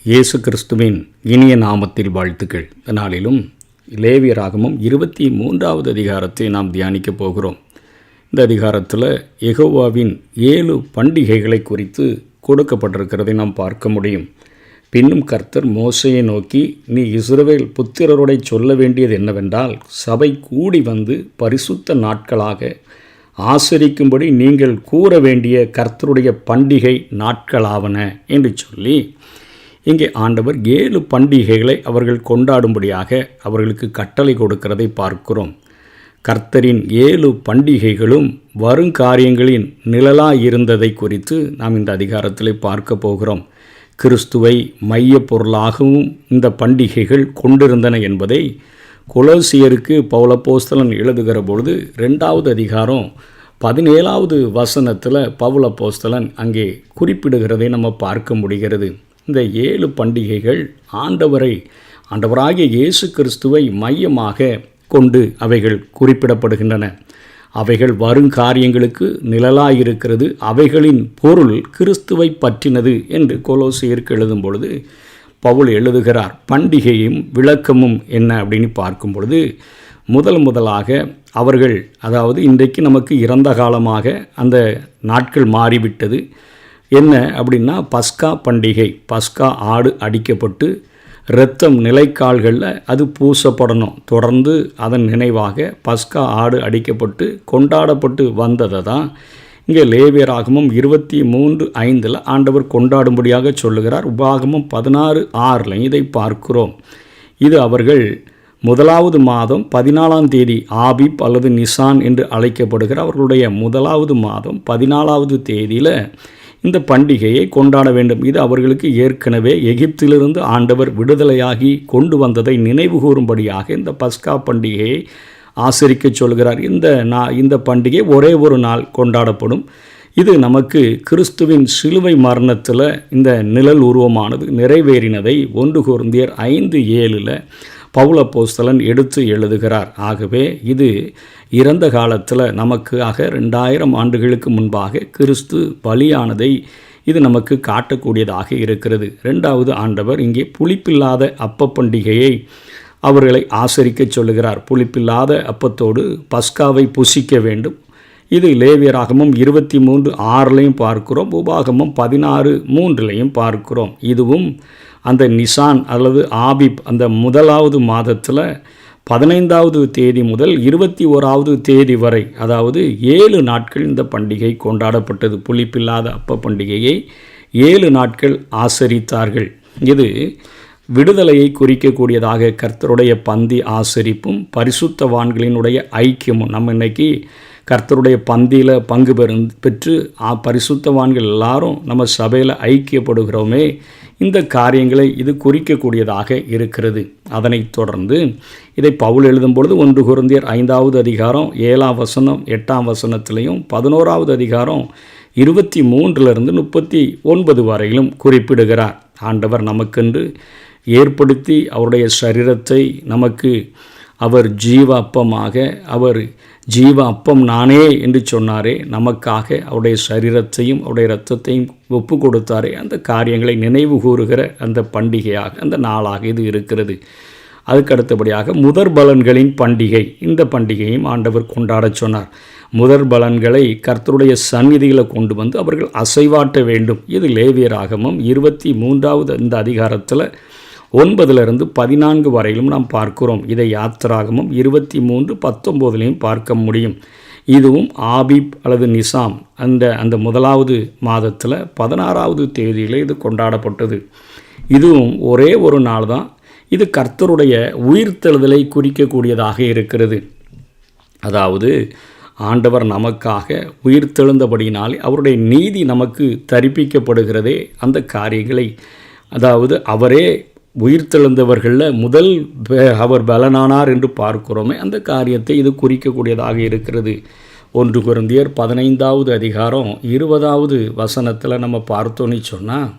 இயேசு கிறிஸ்துவின் இனிய நாமத்தில் வாழ்த்துக்கள். இந்த நாளிலும் லேவியராகமம் 23வது அதிகாரத்தை நாம் தியானிக்கப் போகிறோம். இந்த அதிகாரத்தில் யெகோவாவின் 7 பண்டிகைகளை குறித்து கொடுக்கப்பட்டிருக்கிறதை நாம் பார்க்க முடியும். பின்னும் கர்த்தர் மோசேயை நோக்கி, நீ இஸ்ரவேல் புத்திரரோடை சொல்ல வேண்டியது என்னவென்றால், சபை கூடி வந்து பரிசுத்த நாட்களாக ஆசரிக்கும்படி நீங்கள் கூற வேண்டிய கர்த்தருடைய பண்டிகை நாட்களாவன என்று சொல்லி, இங்கே ஆண்டவர் 7 பண்டிகைகளை அவர்கள் கொண்டாடும்படியாக அவர்களுக்கு கட்டளை கொடுக்கிறதை பார்க்கிறோம். கர்த்தரின் 7 பண்டிகைகளும் வருங்காரியங்களின் நிழலாயிருந்ததை குறித்து நாம் இந்த அதிகாரத்தில் பார்க்க போகிறோம். கிறிஸ்துவை மைய பொருளாகவும் இந்த பண்டிகைகள் கொண்டிருந்தன என்பதை கொலோசியருக்கு பவுலப்போஸ்தலன் எழுதுகிற பொழுது 2வது அதிகாரம் 17வது வசனத்தில் பவுலப்போஸ்தலன் அங்கே குறிப்பிடுகிறதை நம்ம பார்க்க முடிகிறது. இந்த 7 பண்டிகைகள் ஆண்டவராகிய இயேசு கிறிஸ்துவை மையமாக கொண்டு அவைகள் குறிப்பிடப்படுகின்றன. அவைகள் வருங்காரியங்களுக்கு நிழலாயிருக்கிறது. அவைகளின் பொருள் கிறிஸ்துவை பற்றினது என்று கொலோசியருக்கு எழுதும் பொழுது பவுல் எழுதுகிறார். பண்டிகையும் விளக்கமும் என்ன அப்படின்னு பார்க்கும் பொழுது முதலாக அவர்கள், அதாவது இன்றைக்கு நமக்கு இறந்த காலமாக அந்த நாட்கள் மாறிவிட்டது. என்ன அப்படின்னா, பஸ்கா பண்டிகை. பஸ்கா ஆடு அடிக்கப்பட்டு இரத்தம் நிலைக்கால்களில் அது பூசப்படணும். தொடர்ந்து அதன் நினைவாக பஸ்கா ஆடு அடிக்கப்பட்டு கொண்டாடப்பட்டு வந்ததை தான் இங்கே லேவியராகமம் 23:5 ஆண்டவர் கொண்டாடும்படியாக சொல்லுகிறார். உபாகமம் 16:6 இதை பார்க்கிறோம். இது அவர்கள் 1வது மாதம் 14ஆம் தேதி ஆபிப் அல்லது நிசான் என்று அழைக்கப்படுகிற அவர்களுடைய 1வது மாதம் 14வது தேதியில் இந்த பண்டிகையை கொண்டாட வேண்டும். இது அவர்களுக்கு ஏற்கனவே எகிப்திலிருந்து ஆண்டவர் விடுதலையாகி கொண்டு வந்ததை நினைவு கூறும்படியாக இந்த பஸ்கா பண்டிகையை ஆசரிக்க சொல்கிறார். இந்த பண்டிகை ஒரே ஒரு நாள் கொண்டாடப்படும். இது நமக்கு கிறிஸ்துவின் சிலுவை மரணத்தில் இந்த நிழல் உருவமானது நிறைவேறினதை 1 கொரிந்தியர் 5:7 பவுலப்போஸ்தலன் எடுத்து எழுதுகிறார். ஆகவே இது இறந்த காலத்தில் நமக்காக 2000 ஆண்டுகளுக்கு முன்பாக கிறிஸ்து பலியானதை இது நமக்கு காட்டக்கூடியதாக இருக்கிறது. 2வது ஆண்டவர் இங்கே புளிப்பில்லாத அப்ப பண்டிகையை அவர்களை ஆசரிக்க சொல்லுகிறார். புளிப்பில்லாத அப்பத்தோடு பஸ்காவை புசிக்க வேண்டும். இது லேவியராகமம் 23:6 பார்க்கிறோம். உபாகமம் 16:3 பார்க்கிறோம். இதுவும் அந்த நிசான் அல்லது ஆபிப் அந்த 1வது மாதத்தில் 15வது தேதி முதல் 21வது தேதி வரை, அதாவது 7 நாட்கள் இந்த பண்டிகை கொண்டாடப்பட்டது. புளிப்பில்லாத அப்ப பண்டிகையை 7 நாட்கள் ஆசரித்தார்கள். இது விடுதலையை குறிக்கக்கூடியதாக கர்த்தருடைய பந்தி ஆசரிப்பும் பரிசுத்தவான்களினுடைய ஐக்கியமும். நம்ம இன்னைக்கு கர்த்தருடைய பந்தியில் பங்கு பெற்று பரிசுத்தவான்கள் எல்லாரும் நம்ம சபையில் ஐக்கியப்படுகிறோமே, இந்த காரியங்களை இது குறிக்கக்கூடியதாக இருக்கிறது. அதனைத் தொடர்ந்து இதை பவுல் எழுதும் பொழுது 1 கொரிந்தியர் 5வது அதிகாரம் 7ஆம் வசனம் 8ஆம் வசனத்திலையும் 11வது அதிகாரம் 23 39 வரையிலும் குறிப்பிடுகிறார். ஆண்டவர் நமக்கென்று ஏற்படுத்தி அவருடைய சரீரத்தை நமக்கு அவர் ஜீவ அப்பமாக, அவர் ஜீவ அப்பம் நானே என்று சொன்னாரே, நமக்காக அவருடைய சரீரத்தையும் அவருடைய இரத்தத்தையும் ஒப்பு கொடுத்தாரே, அந்த காரியங்களை நினைவு கூறுகிற அந்த பண்டிகையாக அந்த நாளாக இது இருக்கிறது. அதுக்கு அடுத்தபடியாக முதற் பலன்களின் பண்டிகை. இந்த பண்டிகையும் ஆண்டவர் கொண்டாடச் சொன்னார். முதற் பலன்களை கர்த்தருடைய சந்நிதியில் கொண்டு வந்து அவர்கள் அசைவாட்ட வேண்டும். இது லேவியராகமம் 23வது இந்த அதிகாரத்தில் 9-14 வரையிலும் நாம் பார்க்கிறோம். இதை யாத்திராகமம் 23:19 பார்க்க முடியும். இதுவும் ஆபிப் அல்லது நிசாம் அந்த 1வது மாதத்தில் 16வது தேதியில் இது கொண்டாடப்பட்டது. இதுவும் ஒரே ஒரு நாள் தான். இது கர்த்தருடைய உயிர்த்தெழுதலை குறிக்கக்கூடியதாக இருக்கிறது. அதாவது ஆண்டவர் நமக்காக உயிர்த்தெழுந்தபடியினாலே அவருடைய நீதி நமக்கு தரிப்பிக்கப்படுகிறதே, அந்த காரியங்களை, அதாவது அவரே உயிர்த்தெழுந்தவர்களில் முதல் அவர் பலனானார் என்று பார்க்கிறோமே, அந்த காரியத்தை இது குறிக்கக்கூடியதாக இருக்கிறது. 1 கொரிந்தியர் 15வது அதிகாரம் 20வது வசனத்தில் நம்ம பார்த்தோன்னு சொன்னால்,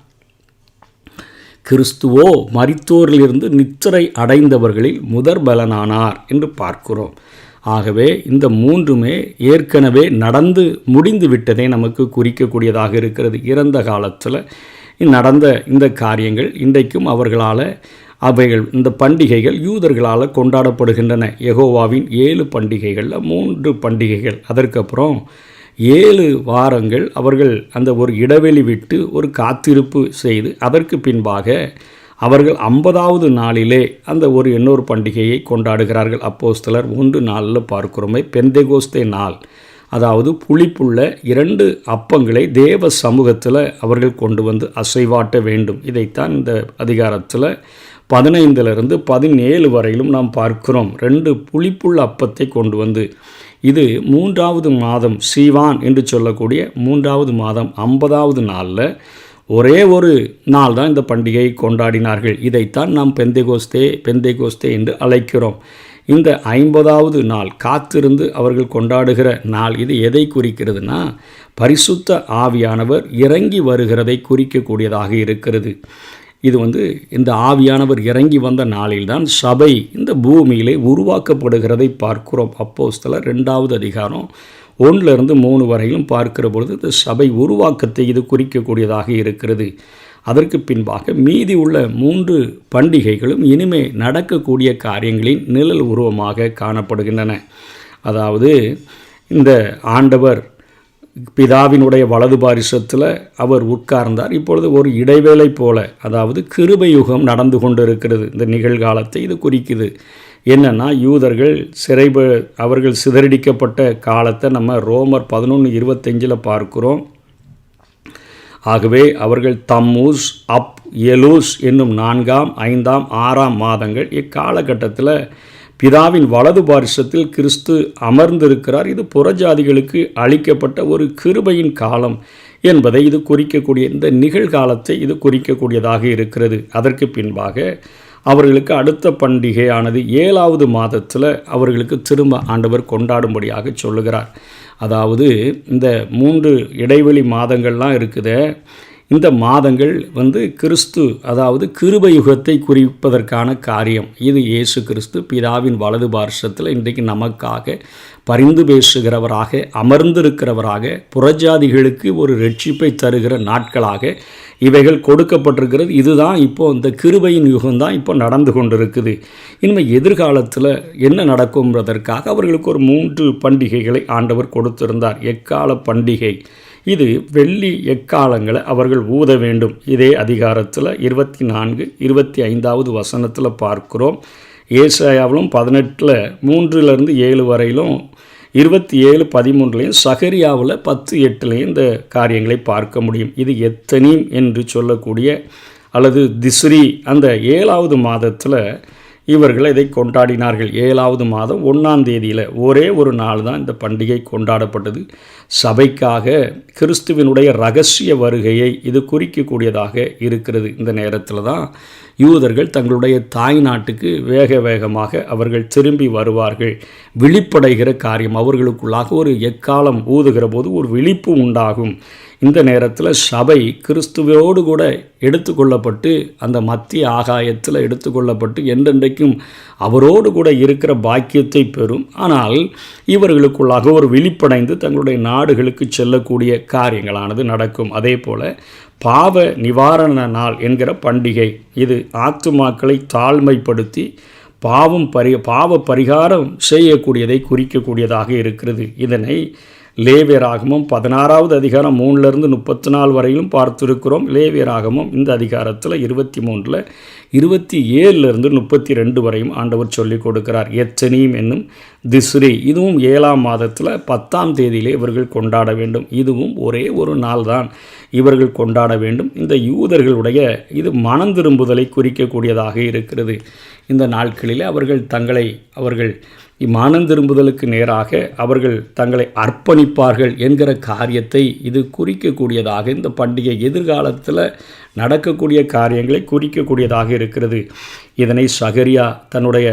கிறிஸ்துவோ மரித்தோரிலிருந்து நித்திரை அடைந்தவர்களில் முதற் பலனானார் என்று பார்க்கிறோம். ஆகவே இந்த மூன்றுமே ஏற்கனவே நடந்து முடிந்து விட்டதை நமக்கு குறிக்கக்கூடியதாக இருக்கிறது. இறந்த காலத்தில் நடந்த இந்த காரியங்கள் இன்றைக்கும் அவைகள் இந்த பண்டிகைகள் யூதர்களால் கொண்டாடப்படுகின்றன. யெகோவாவின் 7 பண்டிகைகளில் 3 பண்டிகைகள், அதற்கப்புறம் 7 வாரங்கள் அவர்கள் அந்த ஒரு இடைவெளி விட்டு ஒரு காத்திருப்பு செய்து அதற்கு பின்பாக அவர்கள் 50வது நாளிலே அந்த ஒரு இன்னொரு பண்டிகையை கொண்டாடுகிறார்கள். அப்போஸ்தலர் 1:4 பார்க்கிறோமே, பெந்தெகோஸ்தே நாள், அதாவது புளிப்புள்ள 2 அப்பங்களை தேவ சமூகத்தில் அவர்கள் கொண்டு வந்து அசைவாட்ட வேண்டும். இதைத்தான் இந்த அதிகாரத்தில் 15 17 வரையிலும் நாம் பார்க்கிறோம். 2 புளிப்புள்ள அப்பத்தை கொண்டு வந்து, இது 3வது மாதம், சீவான் என்று சொல்லக்கூடிய 3வது மாதம் 50வது நாளில் ஒரே ஒரு நாள் தான் இந்த பண்டிகையை கொண்டாடினார்கள். இதைத்தான் நாம் பெந்தெகோஸ்தே என்று அழைக்கிறோம். இந்த 50வது நாள் காத்திருந்து அவர்கள் கொண்டாடுகிற நாள். இது எதை குறிக்கிறதுனா, பரிசுத்த ஆவியானவர் இறங்கி வருகிறதை குறிக்கக்கூடியதாக இருக்கிறது. இது இந்த ஆவியானவர் இறங்கி வந்த நாளில்தான் சபை இந்த பூமியிலே உருவாக்கப்படுகிறதை பார்க்கிறோம். அப்போஸ்தலர் 2வது அதிகாரம் 1-3 வரையிலும் பார்க்கிற பொழுது இந்த சபை உருவாக்கத்தை இது குறிக்கக்கூடியதாக இருக்கிறது. அதற்கு பின்பாக மீதி உள்ள 3 பண்டிகைகளும் இனிமே நடக்கக்கூடிய காரியங்களின் நிழல் உருவமாக காணப்படுகின்றன. அதாவது இந்த ஆண்டவர் பிதாவினுடைய வலது பாரிசத்தில் அவர் உட்கார்ந்தார். இப்பொழுது ஒரு இடைவேளை போல, அதாவது கிருபை யுகம் நடந்து கொண்டு இருக்கிறது. இந்த நிகழ்காலத்தை இது குறிக்குது. என்னென்னா, யூதர்கள் அவர்கள் சிதறடிக்கப்பட்ட காலத்தை நம்ம ரோமர் 11:25 பார்க்கிறோம். ஆகவே அவர்கள் தம்மூஸ், எலூஸ் என்னும் 4ஆம் 5ஆம் 6ஆம் மாதங்கள் இக்காலகட்டத்தில் பிதாவின் வலது பாரிசத்தில் கிறிஸ்து அமர்ந்திருக்கிறார். இது புறஜாதிகளுக்கு அளிக்கப்பட்ட ஒரு கிருபையின் காலம் என்பதை இது குறிக்கக்கூடிய, இந்த நிகழ்காலத்தை இது குறிக்கக்கூடியதாக இருக்கிறது. அதற்கு பின்பாக அவர்களுக்கு அடுத்த பண்டிகையானது 7வது மாதத்தில் அவர்களுக்கு திரும்ப ஆண்டவர் கொண்டாடும்படியாக சொல்லுகிறார். அதாவது இந்த 3 இடைவெளி மாதங்கள்லாம் இருக்குதே, இந்த மாதங்கள் கிறிஸ்து, அதாவது கிருபை யுகத்தை குறிப்பதற்கான காரியம். இது இயேசு கிறிஸ்து பிதாவின் வலது பார்சத்தில் இன்றைக்கு நமக்காக பரிந்து பேசுகிறவராக அமர்ந்திருக்கிறவராக புறஜாதிகளுக்கு ஒரு ரட்சிப்பை தருகிற நாட்களாக இவைகள் கொடுக்கப்பட்டிருக்கிறது. இதுதான் இப்போ இந்த கிருபையின் யுகம்தான் இப்போ நடந்து கொண்டிருக்குது. இனிமேல் எதிர்காலத்தில் என்ன நடக்கும்ன்றதற்காக அவர்களுக்கு ஒரு 3 பண்டிகைகளை ஆண்டவர் கொடுத்திருந்தார். எக்கால பண்டிகை, இது வெள்ளி எக்காலங்களை அவர்கள் ஊத வேண்டும். இதே அதிகாரத்தில் 24, 25வது வசனத்தில் பார்க்கிறோம். ஏசாயாவிலும் 18:3-7 வரையிலும், 27:13 சகரியாவில் 10:8 இந்த காரியங்களை பார்க்க முடியும். இது எத்தனீம் என்று சொல்லக்கூடிய அல்லது திஸ்ரி, அந்த 7வது மாதத்தில் இவர்கள் இதை கொண்டாடினார்கள். 7வது மாதம் 1ஆம் தேதியில் ஒரே ஒரு நாள் தான் இந்த பண்டிகை கொண்டாடப்பட்டது. சபைக்காக கிறிஸ்துவினுடைய இரகசிய வருகையை இது குறிக்கக்கூடியதாக இருக்கிறது. இந்த நேரத்தில் தான் யூதர்கள் தங்களுடைய தாய் நாட்டுக்கு வேகமாக அவர்கள் திரும்பி வருவார்கள். விழிப்படைகிற காரியம் அவர்களுக்குள்ளாக ஒரு எக்காலம் ஊதுகிற போது ஒரு விழிப்பு உண்டாகும். இந்த நேரத்தில் சபை கிறிஸ்துவோடு கூட எடுத்துக்கொள்ளப்பட்டு அந்த மத்திய ஆகாயத்தில் எடுத்துக்கொள்ளப்பட்டு என்றென்றைக்கும் அவரோடு கூட இருக்கிற பாக்கியத்தை பெறும். ஆனால் இவர்களுக்குள்ளாக ஒரு விழிப்படைந்து தங்களுடைய நாடுகளுக்கு செல்லக்கூடிய காரியங்களானது நடக்கும். அதே போல் பாவ நிவாரண நாள் என்கிற பண்டிகை, இது ஆத்துமாக்களை தாழ்மைப்படுத்தி பாவ பரிகாரம் செய்யக்கூடியதை குறிக்கக்கூடியதாக இருக்கிறது. இதனை லேவியராகமம் 16வது அதிகாரம் 3-34 வரையிலும் பார்த்துருக்கிறோம். லேவியராகமம் இந்த அதிகாரத்தில் 23, 27-32 வரையும் ஆண்டவர் சொல்லிக் கொடுக்கிறார். எத்தனீம் என்னும் திஸ்ரி, இதுவும் 7ஆம் மாதத்தில் 10ஆம் தேதியிலே இவர்கள் கொண்டாட வேண்டும். இதுவும் ஒரே ஒரு நாள் தான் இவர்கள் கொண்டாட வேண்டும். இந்த யூதர்களுடைய இது மனம் திரும்புதலை குறிக்கக்கூடியதாக இருக்கிறது. இந்த நாட்களில் அவர்கள் மனம் திரும்புதலுக்கு நேராக அவர்கள் தங்களை அர்ப்பணிப்பார்கள் என்கிற காரியத்தை இது குறிக்கக்கூடியதாக, இந்த பண்டிகை எதிர்காலத்தில் நடக்கக்கூடிய காரியங்களை குறிக்கக்கூடியதாக இருக்கிறது. இதனை சகரியா தன்னுடைய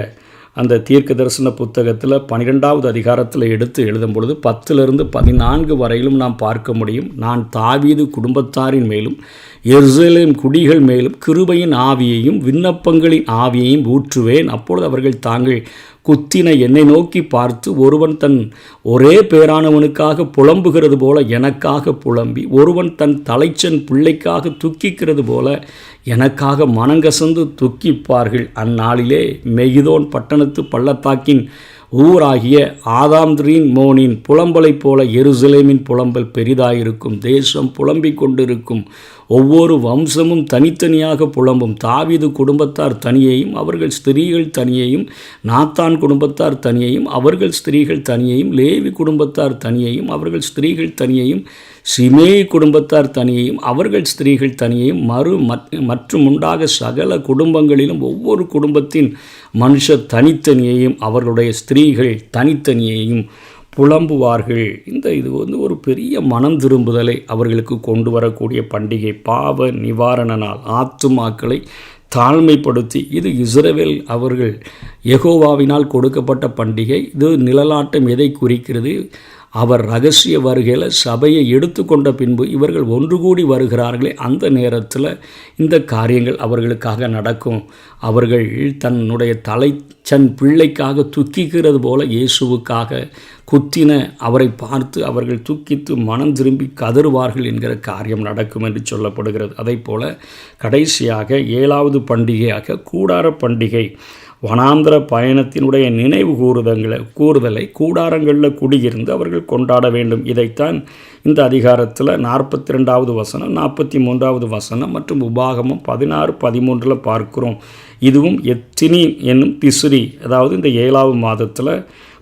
அந்த தீர்க்க தரிசன புத்தகத்தில் 12வது அதிகாரத்தில் எடுத்து எழுதும் பொழுது 10-14 வரையிலும் நாம் பார்க்க முடியும். நான் தாவீது குடும்பத்தாரின் மேலும் எருசலேம் குடிகள் மேலும் கிருபையின் ஆவியையும் விண்ணப்பங்களின் ஆவியையும் ஊற்றுவேன். அப்பொழுது அவர்கள் தாங்கள் குத்தின என்னை நோக்கி பார்த்து, ஒருவன் தன் ஒரே பேரானவனுக்காக புலம்புகிறது போல எனக்காக புலம்பி, ஒருவன் தன் தலைச்சன் பிள்ளைக்காக துக்கிக்கிறது போல எனக்காக மனங்கசந்து துக்கிப்பார்கள். அந்நாளிலே மெகிதோன் பட்டணத்து பள்ளத்தாக்கின் ஊராகிய ஆதாம்திரீன் மோனின் புலம்பலைப் போல எருசலேமின் புலம்பல் பெரிதாயிருக்கும். தேசம் புலம்பிக் கொண்டிருக்கும். ஒவ்வொரு வம்சமும் தனித்தனியாக புலம்பும். தாவீது குடும்பத்தார் தனியையும் அவர்கள் ஸ்திரீகள் தனியையும், நாத்தான் குடும்பத்தார் தனியையும் அவர்கள் ஸ்திரீகள் தனியையும், லேவி குடும்பத்தார் தனியையும் அவர்கள் ஸ்திரீகள் தனியையும், சிமேயி குடும்பத்தார் தனியையும் அவர்கள் ஸ்திரீகள் தனியையும், மற்றும் உண்டாக சகல குடும்பங்களிலும் ஒவ்வொரு குடும்பத்தின் மனுஷர் தனித்தனியையும் அவர்களுடைய ஸ்திரீகள் தனித்தனியையும் புலம்புவார்கள். இது ஒரு பெரிய மனம் திரும்புதலை அவர்களுக்கு கொண்டு வரக்கூடிய பண்டிகை. பாவ நிவாரண நாள். ஆத்துமாக்களை தாழ்மைப்படுத்தி, இது இஸ்ரவேல் அவர்கள் யெகோவாவினால் கொடுக்கப்பட்ட பண்டிகை. இது நிழலாட்டம் எதை குறிக்கிறது? அவர் இரகசிய வருகையில் சபையை எடுத்துக்கொண்ட பின்பு இவர்கள் ஒன்று கூடி வருகிறார்களே, அந்த நேரத்தில் இந்த காரியங்கள் அவர்களுக்காக நடக்கும். அவர்கள் தன்னுடைய தலைச்சன் பிள்ளைக்காக துக்கிக்கிறது போல இயேசுவுக்காக குத்தின அவரை பார்த்து அவர்கள் துக்கித்து மனம் திரும்பி கதறுவார்கள் என்கிற காரியம் நடக்கும் என்று சொல்லப்படுகிறது. அதை போல கடைசியாக 7வது பண்டிகையாக கூடார பண்டிகை. வனாந்திர பயணத்தினுடைய நினைவு கூறுதலை கூடாரங்களில் குடியிருந்து அவர்கள் கொண்டாட வேண்டும். இதைத்தான் இந்த அதிகாரத்தில் 42வது வசனம், 43வது வசனம் மற்றும் உபாகமம் 16, 13 பார்க்கிறோம். இதுவும் எத்தினி என்னும் திசுரி, அதாவது இந்த 7வது மாதத்தில்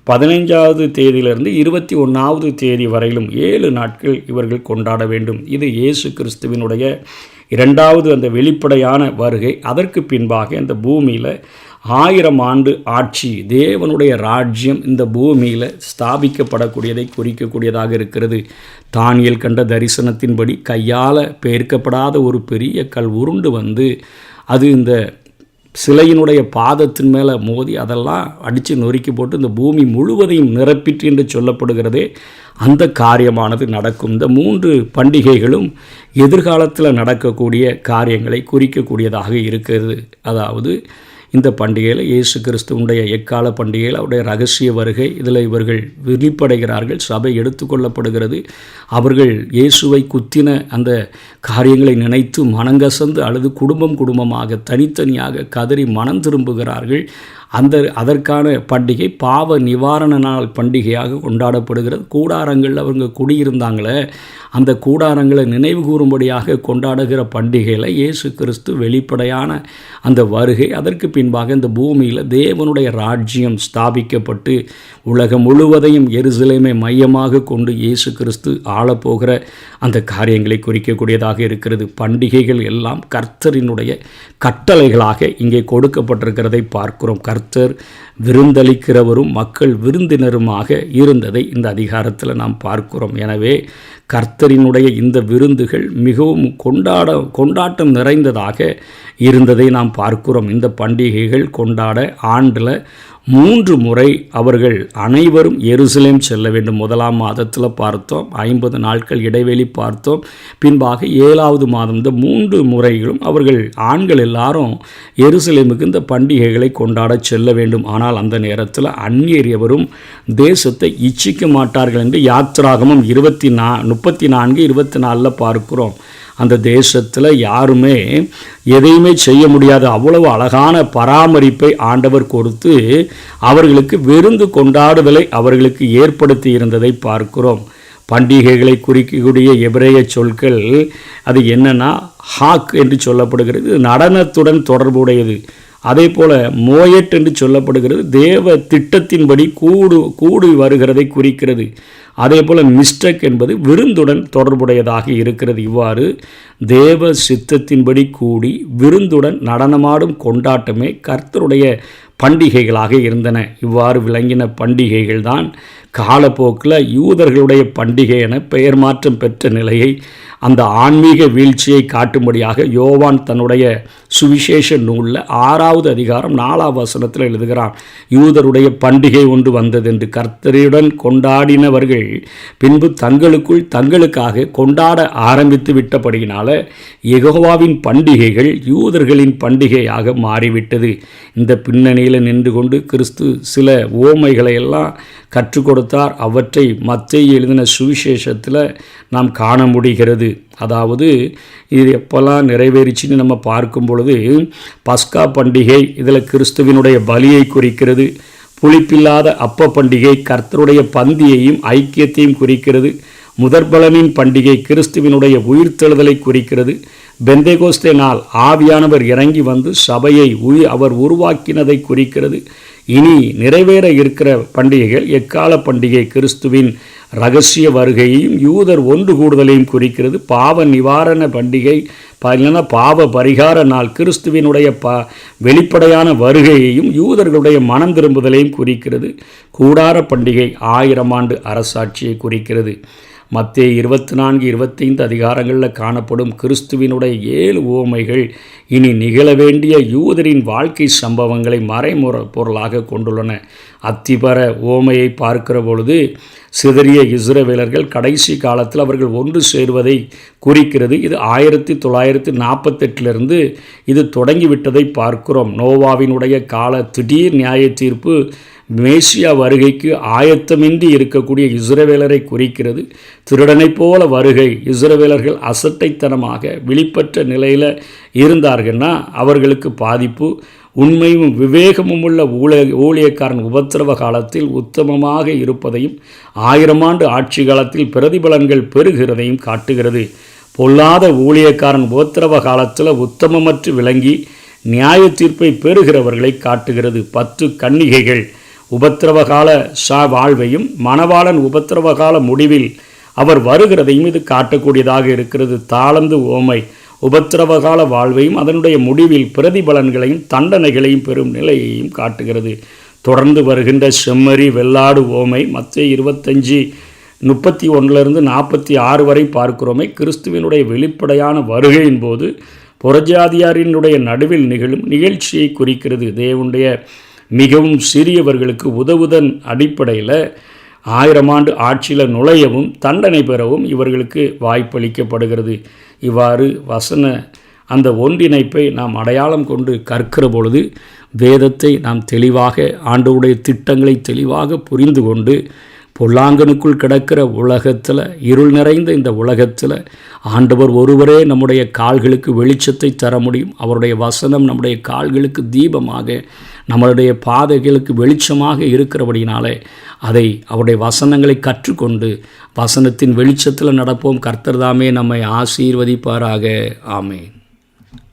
15வது தேதியிலிருந்து 21வது தேதி வரையிலும் 7 நாட்கள் இவர்கள் கொண்டாட வேண்டும். இது இயேசு கிறிஸ்துவினுடைய 2வது அந்த வெளிப்படையான வருகை. அதற்கு பின்பாக இந்த பூமியில் 1000 ஆண்டு ஆட்சி, தேவனுடைய ராஜ்யம் இந்த பூமியில் ஸ்தாபிக்கப்படக்கூடியதை குறிக்கக்கூடியதாக இருக்கிறது. தானியேல் கண்ட தரிசனத்தின்படி கையால் பெயர்க்கப்படாத ஒரு பெரிய கல் உருண்டு வந்து அது இந்த சிலையினுடைய பாதத்தின் மேலே மோதி அதெல்லாம் அடித்து நொறுக்கி போட்டு இந்த பூமி முழுவதையும் நிரப்பிற்று என்று சொல்லப்படுகிறதே, அந்த காரியமானது நடக்கும். இந்த 3 பண்டிகைகளும் எதிர்காலத்தில் நடக்கக்கூடிய காரியங்களை குறிக்கக்கூடியதாக இருக்கிறது. அதாவது இந்த பண்டிகையில் இயேசு கிறிஸ்துவனுடைய எக்கால பண்டிகையில் அவருடைய இரகசிய வருகை, இதில் இவர்கள் வெளிப்படைகிறார்கள், சபை எடுத்துக்கொள்ளப்படுகிறது. அவர்கள் இயேசுவை குத்தின அந்த காரியங்களை நினைத்து மனங்கசந்து அழுது குடும்பமாக தனித்தனியாக கதறி மனம் திரும்புகிறார்கள். அதற்கான பண்டிகை பாவ நிவாரண நாள் பண்டிகையாக கொண்டாடப்படுகிறது. கூடாரங்களில் அவங்க குடியிருந்தாங்களே, அந்த கூடாரங்களை நினைவு கூறும்படியாக கொண்டாடுகிற பண்டிகையில் இயேசு கிறிஸ்து வெளிப்படையான அந்த வருகை. அதற்கு பின்பாக இந்த பூமியில் தேவனுடைய ராஜ்யம் ஸ்தாபிக்கப்பட்டு உலகம் முழுவதையும் எருசலேமை மையமாக கொண்டு இயேசு கிறிஸ்து ஆளப்போகிற அந்த காரியங்களை குறிக்கக்கூடியதாக இருக்கிறது. பண்டிகைகள் எல்லாம் கர்த்தரினுடைய கட்டளைகளாக இங்கே கொடுக்கப்பட்டிருக்கிறதை பார்க்கிறோம். கர்த்தர் விருந்தளிக்கிறவரும் மக்கள் விருந்தினருமாக இருந்ததை இந்த அதிகாரத்தில் நாம் பார்க்கிறோம். எனவே கர்த்தரினுடைய இந்த விருந்துகள் மிகவும் கொண்டாட்டம் நிறைந்ததாக இருந்ததை நாம் பார்க்கிறோம். இந்த பண்டிகைகள் கொண்டாட ஆண்டில் 3 முறை அவர்கள் அனைவரும் எருசலேம் செல்ல வேண்டும். 1ஆம் மாதத்தில் பார்த்தோம், 50 நாட்கள் இடைவெளி பார்த்தோம். பின்பாக 7வது மாதம் இந்த 3 முறைகளும் அவர்கள் ஆண்கள் எல்லாரும் எருசலேமுக்கு இந்த பண்டிகைகளை கொண்டாட செல்ல வேண்டும். ஆனால் அந்த நேரத்தில் அந்நியர் எவரும் தேசத்தை இச்சிக்க மாட்டார்கள் என்று யாத்திராகமம் 34, 24 பார்க்கிறோம். அந்த தேசத்தில் யாருமே எதையுமே செய்ய முடியாது. அவ்வளவு அழகான பராமரிப்பை ஆண்டவர் கொடுத்து அவர்களுக்கு விருந்து கொண்டாடுதலை அவர்களுக்கு ஏற்படுத்தி இருந்ததை பார்க்கிறோம். பண்டிகைகளை குறிக்கக்கூடிய எபிரேய சொற்கள் அது என்னன்னா, ஹாக் என்று சொல்லப்படுகிறது, நடனத்துடன் தொடர்புடையது. அதே போல் மோயட் என்று சொல்லப்படுகிறது, தேவ திட்டத்தின்படி கூடு வருகிறதை குறிக்கிறது. அதே போல் மிஸ்டக் என்பது விருந்துடன் தொடர்புடையதாக இருக்கிறது. இவ்வாறு தேவ சித்தத்தின்படி கூடி விருந்துடன் நடனமாடும் கொண்டாட்டமே கர்த்தருடைய பண்டிகைகளாக இருந்தன. இவ்வாறு விளங்கின பண்டிகைகள் தான் காலப்போக்கில் யூதர்களுடைய பண்டிகை என பெயர் மாற்றம் பெற்ற நிலையை அந்த ஆன்மீக வீழ்ச்சியை காட்டும்படியாக யோவான் தன்னுடைய சுவிசேஷ நூலில் 6வது அதிகாரம் 4வது வசனத்தில் எழுதுகிறான். யூதருடைய பண்டிகை ஒன்று வந்தது என்று கர்த்தருடன் கொண்டாடினவர்கள் பின்பு தங்களுக்காக கொண்டாட ஆரம்பித்து விட்டபடியினால யெகோவாவின் பண்டிகைகள் யூதர்களின் பண்டிகையாக மாறிவிட்டது. இந்த பின்னணியில் நின்று கொண்டு கிறிஸ்து சில உவமைகளை எல்லாம் கற்றுக் கொடுத்தார். அவற்றை மத்தேயு எழுதின சுவிசேஷத்தில் நாம் காண முடிகிறது. அதாவது இது எப்போல்லாம் நிறைவேறிச்சின்னு நம்ம பார்க்கும் பொழுது பஸ்கா பண்டிகை இதில் கிறிஸ்துவினுடைய பலியை குறிக்கிறது. புளிப்பில்லாத அப்ப பண்டிகை கர்த்தருடைய பந்தியையும் ஐக்கியத்தையும் குறிக்கிறது. முதற்பலனின் பண்டிகை கிறிஸ்துவினுடைய உயிர்த்தெழுதலை குறிக்கிறது. பெந்தேகோஸ்தே நாள் ஆவியானவர் இறங்கி வந்து சபையை அவர் உருவாக்கினதை குறிக்கிறது. இனி நிறைவேற இருக்கிற பண்டிகைகள் எக்கால பண்டிகை கிறிஸ்துவின் இரகசிய வருகையையும் யூதர் ஒன்று கூடுதலையும் குறிக்கிறது. பாவ நிவாரண பண்டிகை இல்லைன்னா பாவ பரிகார நாள் கிறிஸ்துவினுடைய வெளிப்படையான வருகையையும் யூதர்களுடைய மனம் திரும்புதலையும் குறிக்கிறது. கூடார பண்டிகை 1000 ஆண்டு அரசாட்சியை குறிக்கிறது. மத்தேயு 24, 25 அதிகாரங்களில் காணப்படும் கிறிஸ்துவினுடைய 7 உவமைகள் இனி நிகழ வேண்டிய யூதரின் வாழ்க்கை சம்பவங்களை மறைமுறை பொருளாக கொண்டுள்ளன. அத்திபர உவமையை பார்க்கிற பொழுது சிதறிய இஸ்ரவேலர்கள் கடைசி காலத்தில் அவர்கள் ஒன்று சேருவதை குறிக்கிறது. இது 1948 இது தொடங்கிவிட்டதை பார்க்கிறோம். நோவாவினுடைய கால திடீர் நியாய தீர்ப்பு மேசியா வருகைக்கு ஆயத்தமின்றி இருக்கக்கூடிய இஸ்ரவேலரை குறிக்கிறது. திருடனைப் போல வருகை. இஸ்ரவேலர்கள் அசட்டைத்தனமாக விழிப்பற்ற நிலையில் இருந்தார்கள்னா அவர்களுக்கு பாதிப்பு. உண்மையும் விவேகமும் உள்ள ஊழியக்காரன் உபத்திரவ காலத்தில் உத்தமமாக இருப்பதையும் 1000 ஆண்டு ஆட்சி காலத்தில் பிரதிபலன்கள் பெறுகிறதையும் காட்டுகிறது. பொல்லாத ஊழியக்காரன் உபத்திரவ காலத்தில் உத்தமமற்று விளங்கி நியாய தீர்ப்பை பெறுகிறவர்களை காட்டுகிறது. 10 கன்னிகைகள் உபத்திரவகால வாழ்வையும் மணவாளன் உபத்திரவகால முடிவில் அவர் வருகிறதையும் இது காட்டக்கூடியதாக இருக்கிறது. தாளந்து ஓமை உபத்திரவகால வாழ்வையும் அதனுடைய முடிவில் பிரதிபலன்களையும் தண்டனைகளையும் பெறும் நிலையையும் காட்டுகிறது. தொடர்ந்து வருகின்ற செம்மறி வெள்ளாடு ஓமை மத்தேயு 25:31-46 வரை பார்க்கிறோமே. கிறிஸ்துவினுடைய வெளிப்படையான வருகையின் போது புறஜாதியாரினுடைய நடுவில் நிகழும் நிகழ்ச்சியை குறிக்கிறது. தேவனுடைய மிகவும் சிறியவர்களுக்கு உதவுதன் அடிப்படையில் 1000 ஆண்டு ஆட்சியில் நுழையவும் தண்டனை பெறவும் இவர்களுக்கு வாய்ப்பளிக்கப்படுகிறது. இவ்வாறு அந்த ஒன்றிணைப்பை நாம் அடையாளம் கொண்டு கற்கிற பொழுது வேதத்தை நாம் தெளிவாக ஆண்டவருடைய திட்டங்களை தெளிவாக புரிந்து கொண்டு பொல்லாங்கனுக்குள் கிடக்கிற உலகத்தில் இருள் நிறைந்த இந்த உலகத்தில் ஆண்டவர் ஒருவரே நம்முடைய கால்களுக்கு வெளிச்சத்தை தர முடியும். அவருடைய வசனம் நம்முடைய கால்களுக்கு தீபமாக நம்மளுடைய பாதைகளுக்கு வெளிச்சமாக இருக்கிறபடினாலே அதை அவருடைய வசனங்களை கற்றுக்கொண்டு வசனத்தின் வெளிச்சத்தில் நடப்போம். கர்த்தர் தாமே நம்மை ஆசீர்வதிப்பாராக. ஆமென்.